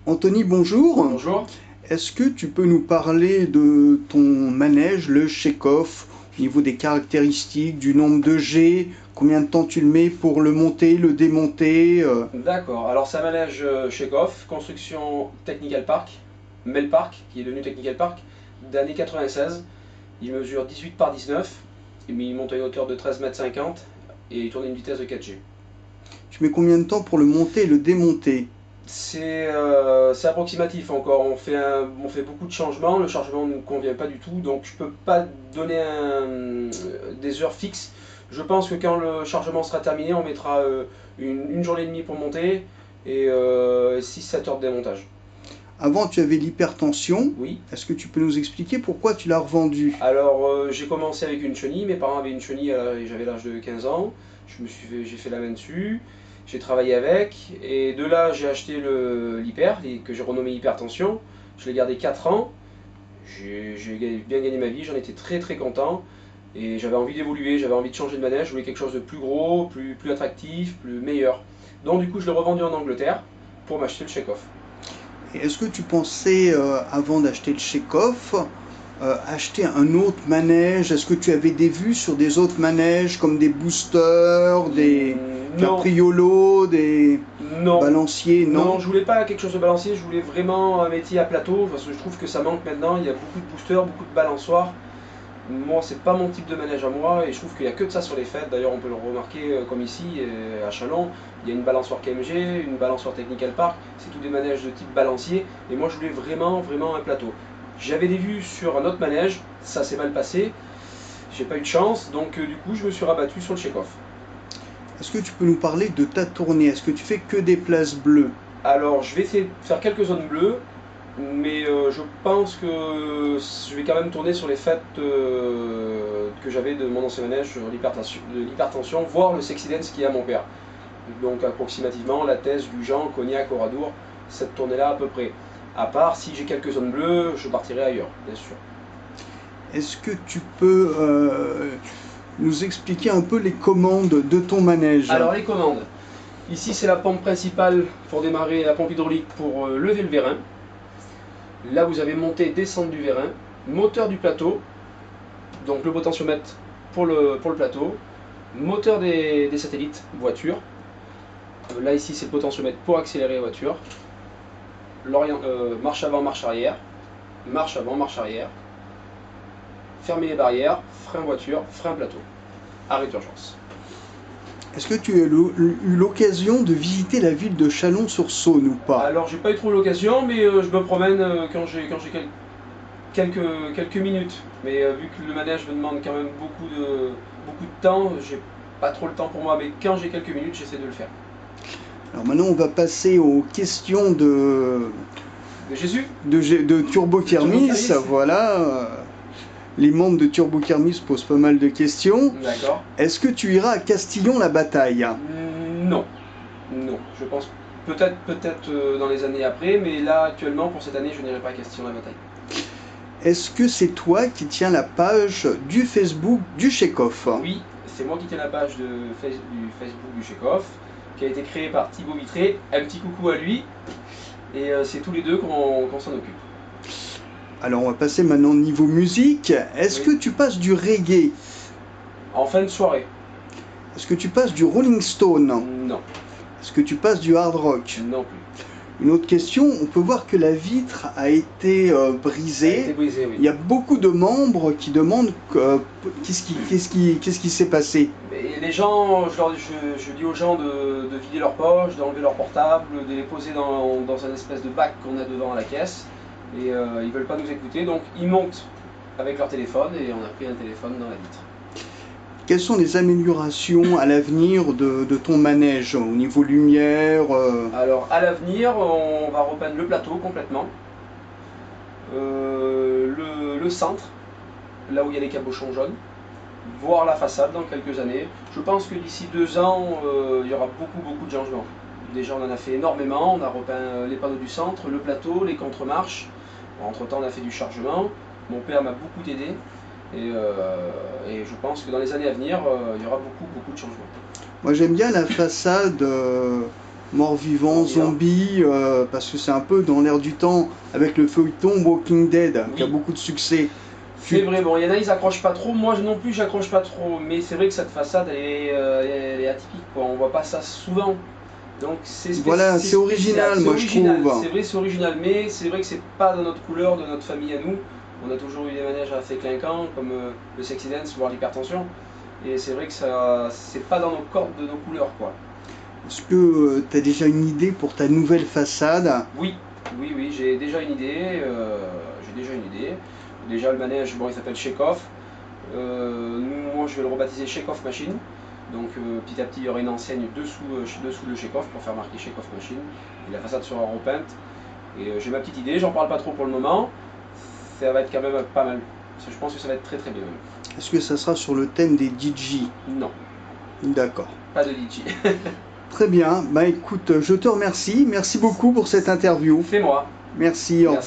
Anthony, bonjour. Bonjour. Est-ce que tu peux nous parler de ton manège, le Chekhov, au niveau des caractéristiques, du nombre de G, combien de temps tu le mets pour le monter, le démonter D'accord, alors c'est un manège Chekhov, construction Technical Park, Melpark, qui est devenu Technical Park, d'année 96. Il mesure 18 par 19, mais il monte à une hauteur de 13,50 m et il tourne à une vitesse de 4G. Tu mets combien de temps pour le monter et le démonter? C'est approximatif encore, on fait beaucoup de changements, le chargement ne nous convient pas du tout, donc je ne peux pas donner des heures fixes. Je pense que quand le chargement sera terminé, on mettra une journée et demie pour monter et 6-7 heures de démontage. Avant, tu avais l'hypertension. Oui. Est-ce que tu peux nous expliquer pourquoi tu l'as revendu? Alors j'ai commencé avec une chenille, mes parents avaient une chenille, j'avais l'âge de 15 ans, j'ai fait la main dessus, j'ai travaillé avec, et de là j'ai acheté l'hyper, que j'ai renommé hypertension, je l'ai gardé 4 ans, j'ai bien gagné ma vie, j'en étais très très content, et j'avais envie d'évoluer, j'avais envie de changer de manège, je voulais quelque chose de plus gros, plus attractif, plus meilleur. Donc du coup je l'ai revendu en Angleterre pour m'acheter le Chekhov. Et est-ce que tu pensais, avant d'acheter le Chekhov, acheter un autre manège? Est-ce que tu avais des vues sur des autres manèges comme des boosters, des Non, capriolos, des non. balanciers? Non, Non. je voulais pas quelque chose de balancier, je voulais vraiment un métier à plateau, parce que je trouve que ça manque maintenant, il y a beaucoup de boosters, beaucoup de balançoires. Moi, c'est pas mon type de manège à moi, et je trouve qu'il n'y a que de ça sur les fêtes. D'ailleurs, on peut le remarquer comme ici, à Chalon, il y a une balançoire KMG, une balançoire Technical Park, c'est tous des manèges de type balancier, et moi je voulais vraiment un plateau. J'avais des vues sur un autre manège, ça s'est mal passé, j'ai pas eu de chance, donc du coup je me suis rabattu sur le Chekhov. Est-ce que tu peux nous parler de ta tournée? Est-ce que tu fais que des places bleues? Alors, je vais essayer de faire quelques zones bleues, mais je pense que je vais quand même tourner sur les fêtes que j'avais de mon ancien manège, sur l'hypertension, voire le sexy dance qui est à mon père. Donc approximativement la thèse du Jean, Cognac, Oradour, cette tournée-là à peu près. À part si j'ai quelques zones bleues, je partirai ailleurs, bien sûr. Est-ce que tu peux nous expliquer un peu les commandes de ton manège? Alors les commandes. Ici c'est la pompe principale pour démarrer, la pompe hydraulique pour lever le vérin. Là vous avez montée et descente du vérin, moteur du plateau, donc le potentiomètre pour le plateau, moteur des satellites voiture. Là ici c'est le potentiomètre pour accélérer la voiture, marche avant, marche arrière, fermer les barrières, frein voiture, frein plateau, arrêt d'urgence. Est-ce que tu as eu l'occasion de visiter la ville de Chalon-sur-Saône ou pas? Alors j'ai pas eu trop l'occasion, mais je me promène quand j'ai quelques minutes. Mais vu que le manège me demande quand même beaucoup de temps, j'ai pas trop le temps pour moi, mais quand j'ai quelques minutes, j'essaie de le faire. Alors maintenant, on va passer aux questions De Jésus? de Turbo Kermis. Voilà. Les membres de Turbo Kermis posent pas mal de questions. D'accord. Est-ce que tu iras à Castillon-la-Bataille? Non. Non. Je pense peut-être dans les années après, mais là, actuellement, pour cette année, je n'irai pas à Castillon-la-Bataille. Est-ce que c'est toi qui tiens la page du Facebook du Chekhov? Oui, c'est moi qui tiens la page du Facebook du Chekhov, qui a été créée par Thibaut Vitré. Un petit coucou à lui. Et c'est tous les deux qu'on s'en occupe. Alors on va passer maintenant au niveau musique. Est-ce que tu passes du reggae? En fin de soirée? Est-ce que tu passes du Rolling Stone? Non. Est-ce que tu passes du hard rock? Non plus. Une autre question, on peut voir que la vitre a été brisée. Elle a été brisée, oui. Il y a beaucoup de membres qui demandent qu'est-ce qui s'est passé. Mais les gens, je dis aux gens de vider leurs poches, d'enlever leur portable, de les poser dans un espèce de bac qu'on a devant la caisse. Et ils veulent pas nous écouter, donc ils montent avec leur téléphone et on a pris un téléphone dans la vitre. Quelles sont les améliorations à l'avenir de ton manège au niveau lumière Alors à l'avenir, on va repeindre le plateau complètement, le centre, là où il y a les cabochons jaunes, voir la façade dans quelques années. Je pense que d'ici 2 ans, il y aura beaucoup de changements. Déjà on en a fait énormément, on a repeint les panneaux du centre, le plateau, les contre-marches. Entre temps on a fait du chargement, mon père m'a beaucoup aidé. Et je pense que dans les années à venir, il y aura beaucoup de changements. Moi j'aime bien la façade Mort-vivant, Mort-vivant. zombie, parce que c'est un peu dans l'air du temps avec le feuilleton Walking Dead qui a Oui. beaucoup de succès. C'est vrai, bon, il y en a, ils accrochent pas trop. Moi non plus, j'accroche pas trop. Mais c'est vrai que cette façade, elle est atypique, quoi. On voit pas ça souvent. Donc Voilà, c'est original, c'est moi je original. trouve. C'est vrai, c'est original, mais c'est vrai que c'est pas de notre couleur, de notre famille à nous. On a toujours eu des manèges assez clinquants, comme le sexy dance, voire l'hypertension. Et c'est vrai que ça, c'est pas dans nos cordes de nos couleurs, quoi. Est-ce que tu as déjà une idée pour ta nouvelle façade? Oui, oui, j'ai déjà une idée. Déjà, le manège, bon, il s'appelle Chekhov. Moi, je vais le rebaptiser Chekhov Machine. Donc, petit à petit, il y aura une enseigne dessous le Chekhov pour faire marquer Chekhov Machine. Et la façade sera repeinte. Et j'ai ma petite idée, j'en parle pas trop pour le moment. Ça va être quand même pas mal. Je pense que ça va être très très bien. Est-ce que ça sera sur le thème des DJ? Non, D'accord. pas de DJ. Très bien. Bah écoute, je te remercie. Merci beaucoup pour cette interview. Fais-moi. Merci. Au revoir. Merci.